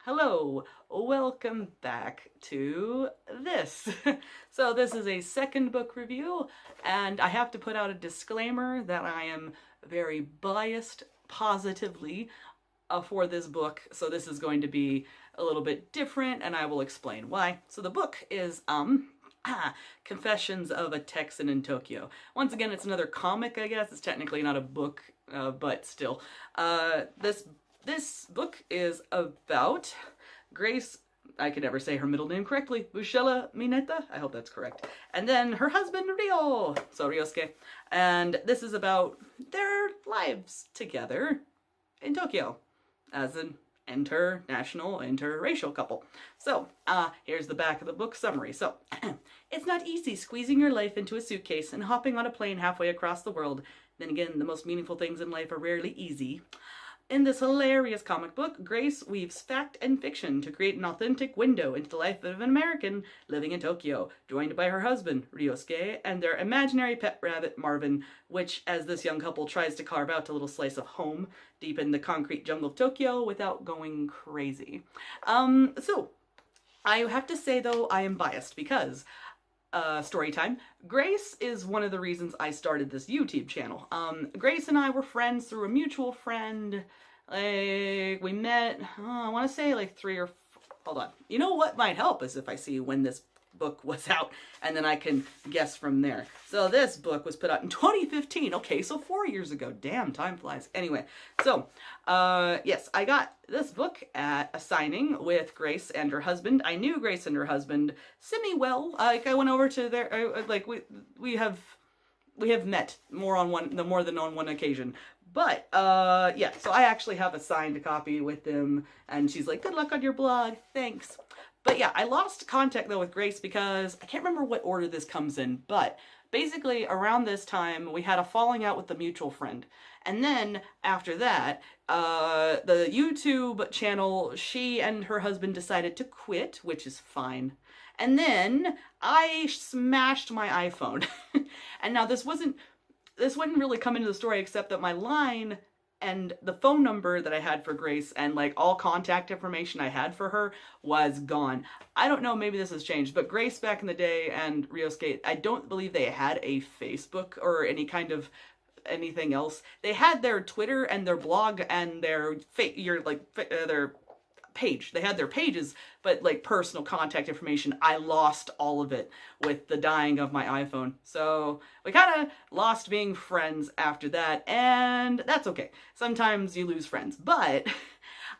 Hello, welcome back to this. So this is a second book review, and I have to put out a disclaimer that I am very biased positively for this book. So this is going to be a little bit different, and I will explain why. So the book is Confessions of a Texan in Tokyo. Once again, it's another comic, I guess. It's technically not a book, but still. This book is about Grace, I can never say her middle name correctly, Bushella Mineta, I hope that's correct, and then her husband Ryo, so Ryosuke, and this is about their lives together in Tokyo as an international, interracial couple. So, here's the back of the book summary. So, it's not easy squeezing your life into a suitcase and hopping on a plane halfway across the world. Then again, the most meaningful things in life are rarely easy. In this hilarious comic book, Grace weaves fact and fiction to create an authentic window into the life of an American living in Tokyo, joined by her husband, Ryosuke, and their imaginary pet rabbit, Marvin, which, as this young couple tries to carve out a little slice of home deep in the concrete jungle of Tokyo without going crazy. So, I have to say, though, I am biased because story time. Grace is one of the reasons I started this YouTube channel. Grace and I were friends through a mutual friend. Like, we met, I want to say like hold on. You know what might help is if I see when this book was out, and then I can guess from there. So this book was put out in 2015. Okay, so 4 years ago. Damn, time flies. Anyway, so, yes, I got this book at a signing with Grace and her husband. I knew Grace and her husband semi-well. Like, I went over to their, like, we have met more than on one occasion. But, yeah, so I actually have a signed copy with them, and she's like, good luck on your blog, thanks. But yeah, I lost contact though with Grace because I can't remember what order this comes in, but basically around this time we had a falling out with the mutual friend. And then after that, the YouTube channel, she and her husband decided to quit, which is fine. And then I smashed my iPhone. And now this wouldn't really come into the story except that my line and the phone number that I had for Grace and like all contact information I had for her was gone. I don't know, maybe this has changed, but Grace back in the day and Ryosuke, I don't believe they had a Facebook or any kind of anything else. They had their Twitter and their blog and their their page. They had their pages, but like personal contact information, I lost all of it with the dying of my iPhone. So we kind of lost being friends after that, and that's okay. Sometimes you lose friends, but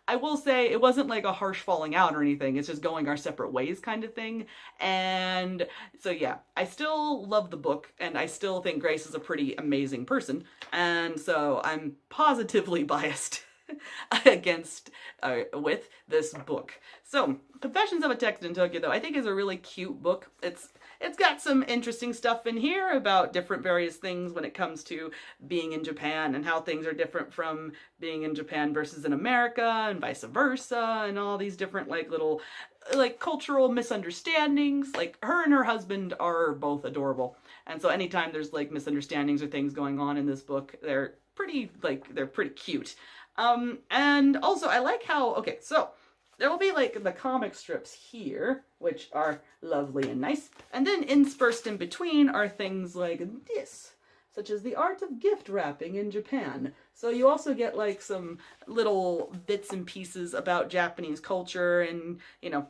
I will say it wasn't like a harsh falling out or anything. It's just going our separate ways kind of thing. And so yeah, I still love the book, and I still think Grace is a pretty amazing person. And so I'm positively biased against with this book. So, Confessions of a Texan in Tokyo, though, I think is a really cute book. It's got some interesting stuff in here about different various things when it comes to being in Japan and how things are different from being in Japan versus in America and vice versa, and all these different like little like cultural misunderstandings. Like, her and her husband are both adorable. And so anytime there's like misunderstandings or things going on in this book, they're pretty cute. And also I like how, okay, so there will be like the comic strips here, which are lovely and nice. And then interspersed in between are things like this, such as the art of gift wrapping in Japan. So you also get like some little bits and pieces about Japanese culture and, you know,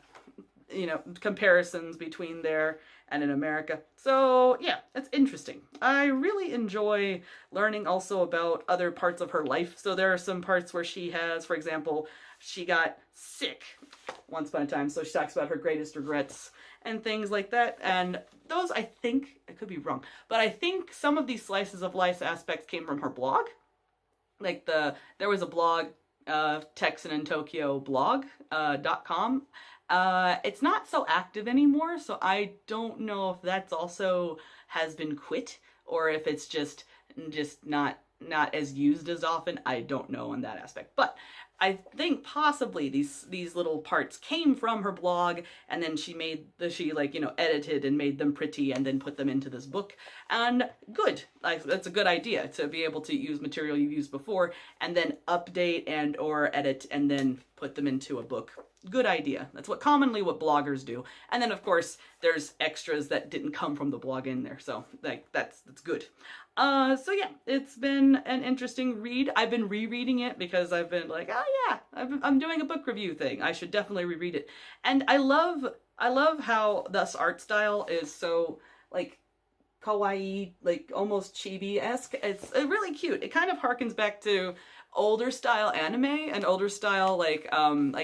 comparisons between there and in America. So yeah, that's interesting. I really enjoy learning also about other parts of her life. So there are some parts where she has, for example, she got sick once upon a time. So she talks about her greatest regrets and things like that. And those, I think, I could be wrong, but I think some of these slices of life aspects came from her blog. Like there was a blog, Texan in Tokyo blog.com. It's not so active anymore, so I don't know if that's also has been quit or if it's just not as used as often. I don't know on that aspect, but I think possibly these little parts came from her blog, and then she edited and made them pretty and then put them into this book. And good, like, that's a good idea to be able to use material you've used before and then update and or edit and then put them into a book. good idea. That's commonly what bloggers do. And then of course there's extras that didn't come from the blog in there. So like that's good. So yeah, it's been an interesting read. I've been rereading it because I've been like, oh yeah, I'm doing a book review thing. I should definitely reread it. And I love how this art style is so like kawaii, like almost chibi-esque. It's really cute. It kind of harkens back to older style anime and older style like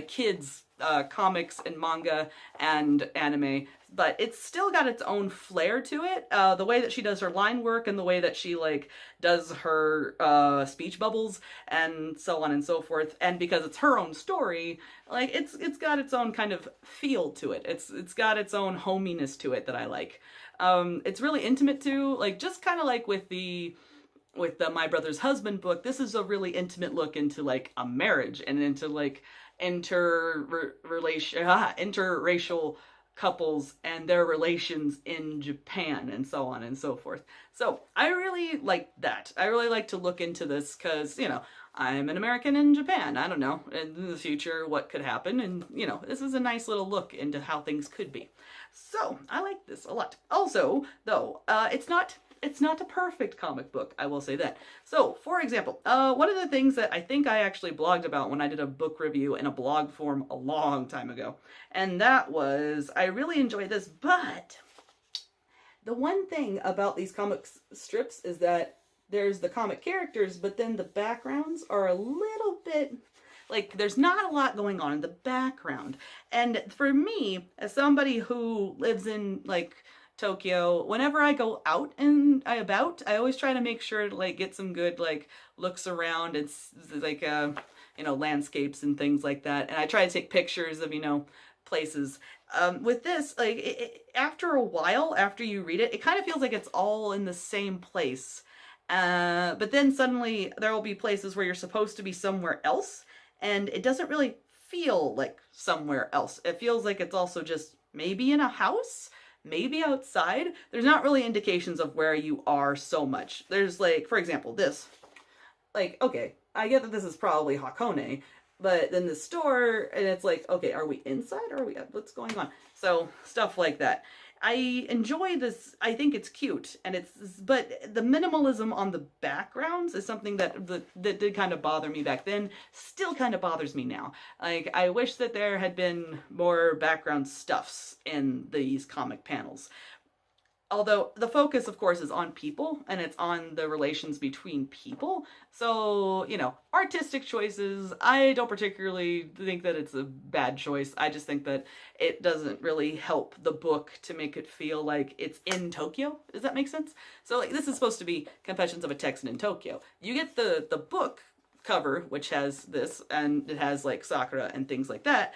kids comics and manga and anime, but it's still got its own flair to it. The way that she does her line work and the way that she like does her speech bubbles and so on and so forth. And because it's her own story, like it's got its own kind of feel to it. It's got its own hominess to it that I like. It's really intimate too, like just kind of like with the My Brother's Husband book. This is a really intimate look into like a marriage and into like interracial couples and their relations in Japan and so on and so forth. So I really like that. I really like to look into this because, you know, I'm an American in Japan. I don't know in the future what could happen. And, you know, this is a nice little look into how things could be. So I like this a lot. Also, though, it's not a perfect comic book, I will say that. So, for example, one of the things that I think I actually blogged about when I did a book review in a blog form a long time ago, and that was, I really enjoyed this, but the one thing about these comic strips is that there's the comic characters, but then the backgrounds are a little bit, like, there's not a lot going on in the background. And for me, as somebody who lives in, like, Tokyo, whenever I go out and I always try to make sure to like get some good like looks around. It's like you know, landscapes and things like that, and I try to take pictures of, you know, places. With this, like after a while, after you read it, it kind of feels like it's all in the same place. But then suddenly there will be places where you're supposed to be somewhere else, and it doesn't really feel like somewhere else. It feels like it's also just maybe in a house, maybe outside. There's not really indications of where you are so much. There's like, for example, this. Like, okay, I get that this is probably Hakone, but then the store, and it's like, okay, are we inside or are we, what's going on? So, stuff like that. I enjoy this. I think it's cute, and but the minimalism on the backgrounds is something that did kind of bother me back then, still kind of bothers me now. Like, I wish that there had been more background stuffs in these comic panels. Although the focus, of course, is on people, and it's on the relations between people. So, you know, artistic choices, I don't particularly think that it's a bad choice. I just think that it doesn't really help the book to make it feel like it's in Tokyo. Does that make sense? So, like, this is supposed to be Confessions of a Texan in Tokyo. You get the book cover, which has this, and it has, like, Sakura and things like that.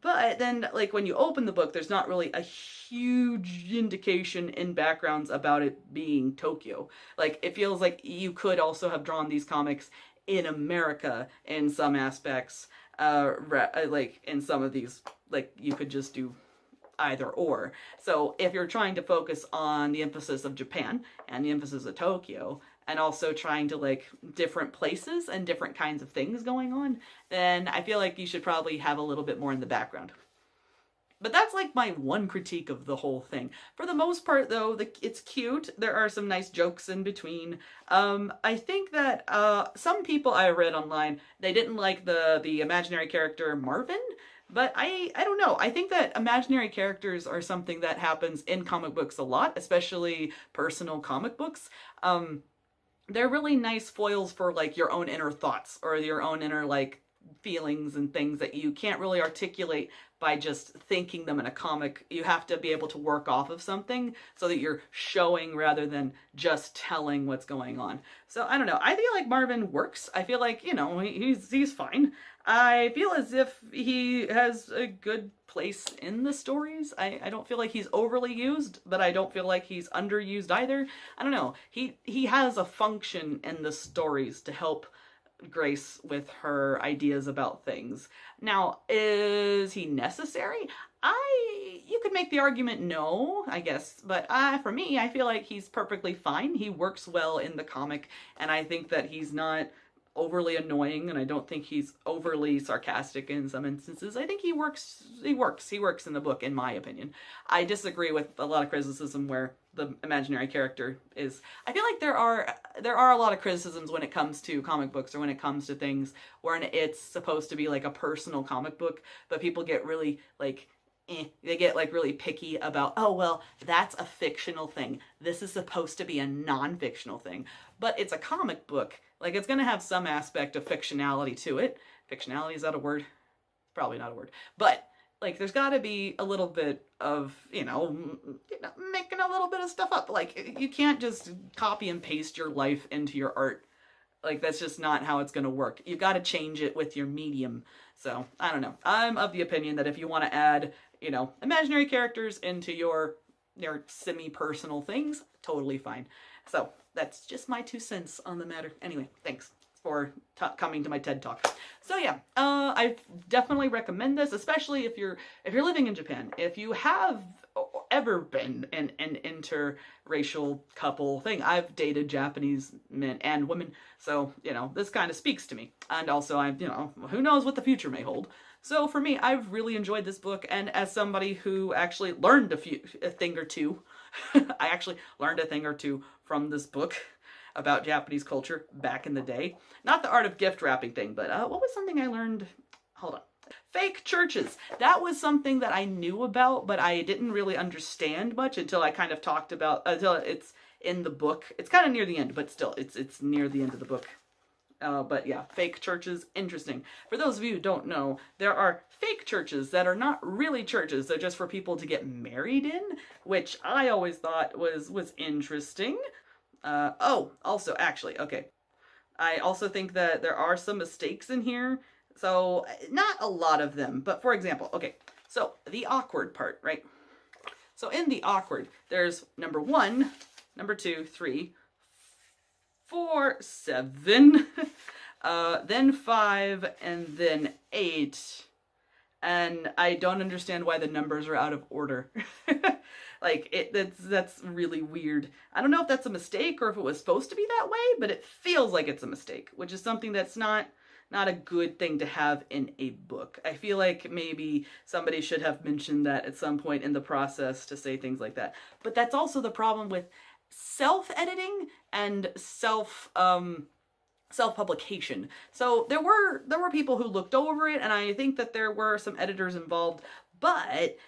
But then, like, when you open the book, there's not really a huge indication in backgrounds about it being Tokyo. Like, it feels like you could also have drawn these comics in America in some aspects. Like, in some of these, like, you could just do either or. So, if you're trying to focus on the emphasis of Japan and the emphasis of Tokyo, and also trying to like different places and different kinds of things going on, then I feel like you should probably have a little bit more in the background. But that's like my one critique of the whole thing. For the most part, though, it's cute. There are some nice jokes in between. I think that some people I read online, they didn't like the imaginary character Marvin. But I don't know. I think that imaginary characters are something that happens in comic books a lot, especially personal comic books. They're really nice foils for like your own inner thoughts or your own inner like feelings and things that you can't really articulate by just thinking them in a comic. You have to be able to work off of something so that you're showing rather than just telling what's going on. So I don't know. I feel like Marvin works. I feel like, you know, he's fine. I feel as if he has a good place in the stories. I don't feel like he's overly used, but I don't feel like he's underused either. I don't know. He has a function in the stories to help Grace with her ideas about things. Now, is he necessary? You could make the argument no, I guess, but for me, I feel like he's perfectly fine. He works well in the comic, and I think that he's not overly annoying, and I don't think he's overly sarcastic in some instances. I think he works in the book, in my opinion. I disagree with a lot of criticism where the imaginary character is. I feel like there are a lot of criticisms when it comes to comic books, or when it comes to things where it's supposed to be like a personal comic book, but people get really like they get like really picky about, oh, well, that's a fictional thing. This is supposed to be a non-fictional thing. But it's a comic book. Like, it's going to have some aspect of fictionality to it. Fictionality, is that a word? Probably not a word. But, like, there's got to be a little bit of, making a little bit of stuff up. Like, you can't just copy and paste your life into your art. Like, that's just not how it's going to work. You've got to change it with your medium. So, I don't know. I'm of the opinion that if you want to add, imaginary characters into your semi-personal things, totally fine. So, that's just my 2 cents on the matter. Anyway, thanks for coming to my TED Talk. So yeah, I definitely recommend this, especially if you're living in Japan. If you have ever been an interracial couple thing, I've dated Japanese men and women, so this kind of speaks to me. And also, who knows what the future may hold. So for me, I've really enjoyed this book, and as somebody who actually learned a thing or two, I actually learned a thing or two from this book about Japanese culture back in the day. Not the art of gift wrapping thing, but what was something I learned? Hold on. Fake churches. That was something that I knew about, but I didn't really understand much until I kind of talked about, until it's in the book. It's kind of near the end, but still, it's near the end of the book. But yeah, fake churches, interesting. For those of you who don't know, there are fake churches that are not really churches. They're just for people to get married in, which I always thought was interesting. Also, actually, okay. I also think that there are some mistakes in here. So, not a lot of them, but for example, okay, so the awkward part, right? So in the awkward, there's number 1, number 2, 3, 4, 7, then 5, and then 8. And I don't understand why the numbers are out of order. Like, that's really weird. I don't know if that's a mistake or if it was supposed to be that way, but it feels like it's a mistake, which is something that's not a good thing to have in a book. I feel like maybe somebody should have mentioned that at some point in the process to say things like that. But that's also the problem with self-editing and self-publication. So there were people who looked over it, and I think that there were some editors involved, but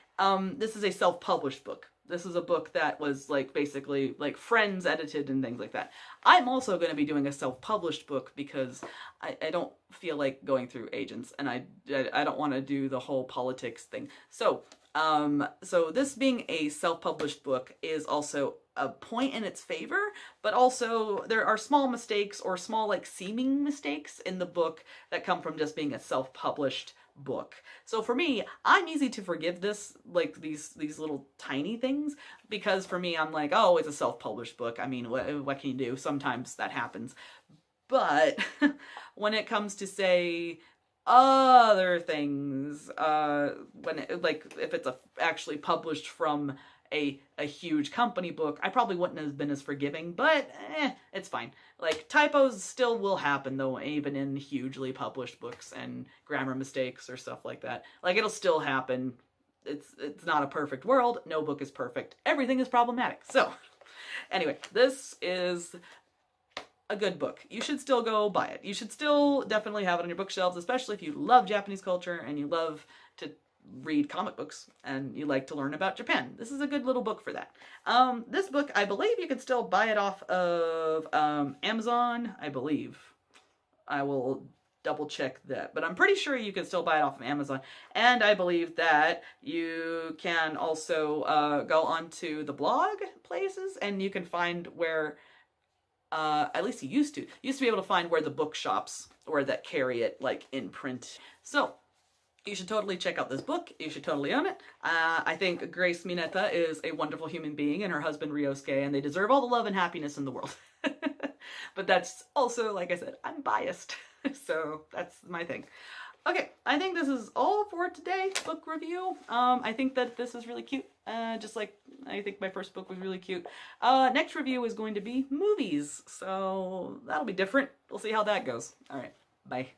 this is a self-published book. This is a book that was like basically like friends edited and things like that. I'm also going to be doing a self-published book because I don't feel like going through agents, and I don't want to do the whole politics thing. So so this being a self-published book is also a point in its favor, but also there are small mistakes or small like seeming mistakes in the book that come from just being a self-published book. So for me, I'm easy to forgive this, like these little tiny things, because for me, I'm like, oh, it's a self-published book. I mean, what can you do? Sometimes that happens. But when it comes to, say, other things, if it's actually published from a huge company book, I probably wouldn't have been as forgiving, but it's fine. Like, typos still will happen, though, even in hugely published books, and grammar mistakes or stuff like that. Like, it'll still happen. It's not a perfect world. No book is perfect. Everything is problematic. So, anyway, this is a good book. You should still go buy it. You should still definitely have it on your bookshelves, especially if you love Japanese culture and you love to read comic books and you like to learn about Japan. This is a good little book for that. This book, I believe you can still buy it off of Amazon, I believe. I will double check that, but I'm pretty sure you can still buy it off of Amazon. And I believe that you can also go onto the blog places and you can find where, at least you used to be able to find where the bookshops or that carry it like in print. So you should totally check out this book. You should totally own it. I think Grace Mineta is a wonderful human being, and her husband Ryosuke, and they deserve all the love and happiness in the world. But that's also, like I said, I'm biased. So that's my thing. Okay, I think this is all for today's book review. I think that this is really cute, just like I think my first book was really cute. Next review is going to be movies, so that'll be different. We'll see how that goes. All right, bye.